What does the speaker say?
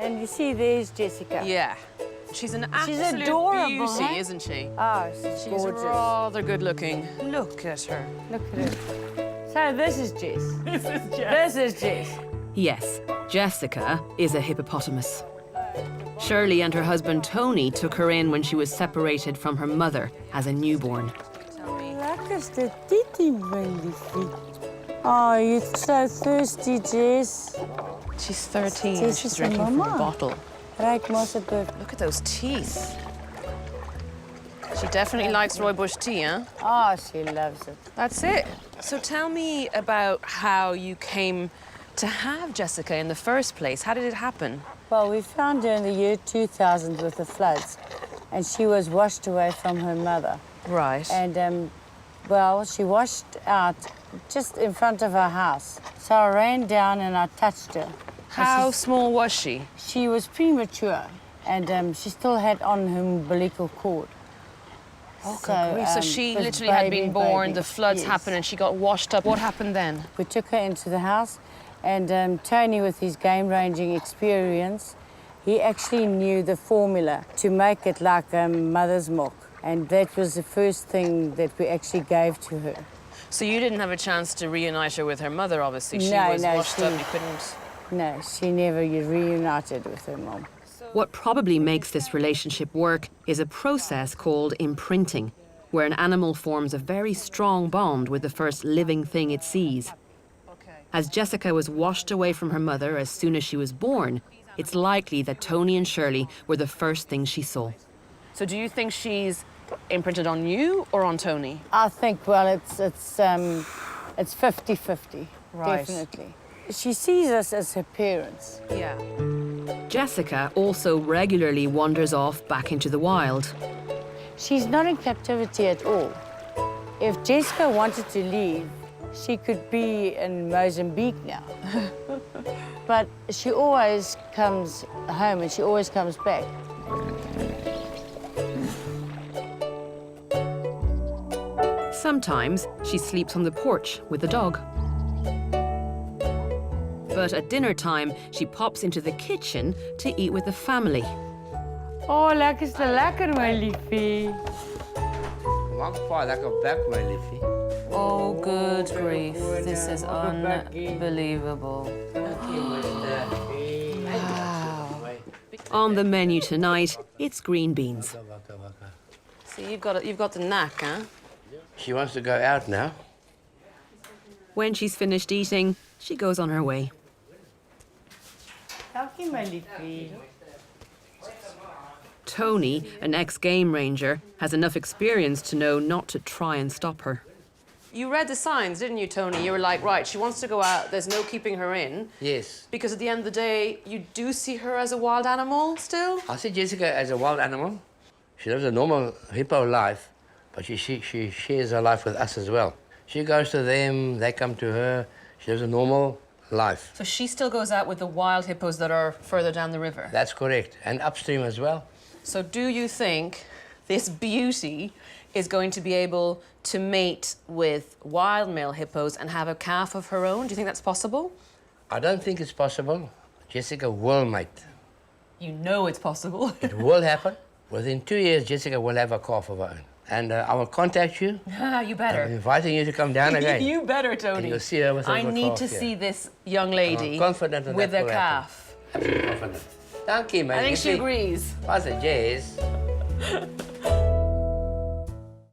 And you see, there's Jessica. Yeah. She's an absolute adorable, beauty, huh? isn't she? Oh, she's gorgeous. Rather good looking. Look at her. Look at her. So this is Jess. This is Jess. This is Jess. Yes, Jessica is a hippopotamus. Shirley and her husband Tony took her in when she was separated from her mother as a newborn. Lekker de titi, my liefie. Oh, you're so thirsty, Jess. She's 13 and Jess she's is a drinking from a mama. bottle. Ryk mos 'n bit. Look at those teeth. She definitely likes rooibos tea, huh? Oh, she loves it. That's it. So tell me about how you came to have Jessica in the first place. How did it happen? Well, we found her in the year 2000 with the floods, and she was washed away from her mother. Right. And, well, she washed out just in front of our house. So I ran down and I touched her. How small was she? She was premature, and she still had on her umbilical cord. Oh, so she was literally had been born, baby. the floods Yes. happened, and she got washed up. What happened then? We took her into the house, and Tony, with his game-ranging experience, he actually knew the formula to make it like mother's milk. And that was the first thing that we actually gave to her. So you didn't have a chance to reunite her with her mother, obviously. She No, was no, washed up, you couldn't... No, she never reunited with her mom. What probably makes this relationship work is a process called imprinting, where an animal forms a very strong bond with the first living thing it sees. As Jessica was washed away from her mother as soon as she was born, it's likely that Tony and Shirley were the first things she saw. So do you think she's imprinted on you or on Tony? I think, well, it's 50-50, Right. definitely. She sees us as her parents. Yeah. Jessica also regularly wanders off back into the wild. She's not in captivity at all. If Jessica wanted to leave, she could be in Mozambique now. But she always comes home and she always comes back. Sometimes she sleeps on the porch with the dog. But at dinner time, she pops into the kitchen to eat with the family. Oh, lekker is te lekker, my liefie. Maak pa lekker bek, my liefie. Oh, good grief. This is unbelievable. On the menu tonight, it's green beans. So you've got the knack, huh? She wants to go out now. When she's finished eating, she goes on her way. Dankie, my liefie. Tony, an ex-game ranger, has enough experience to know not to try and stop her. You read the signs, didn't you, Tony? You were like, right, she wants to go out, there's no keeping her in. Yes. Because at the end of the day, you do see her as a wild animal still? I see Jessica as a wild animal. She lives a normal hippo life, but she shares her life with us as well. She goes to them, they come to her. She lives a normal life. So she still goes out with the wild hippos that are further down the river? That's correct, and upstream as well. So do you think this beauty is going to be able to mate with wild male hippos and have a calf of her own? Do you think that's possible? I don't think it's possible. Jessica will mate. You know it's possible. It will happen. Within 2 years, Jessica will have a calf of her own. And I will contact you. You better. I'm inviting you to come down again. You better, Tony. And you'll see her with her I need calf to here. see this young lady I'm confident that with that a will happen. calf. Absolutely confident. Thank you, man. I think she agrees. What's it, Jess?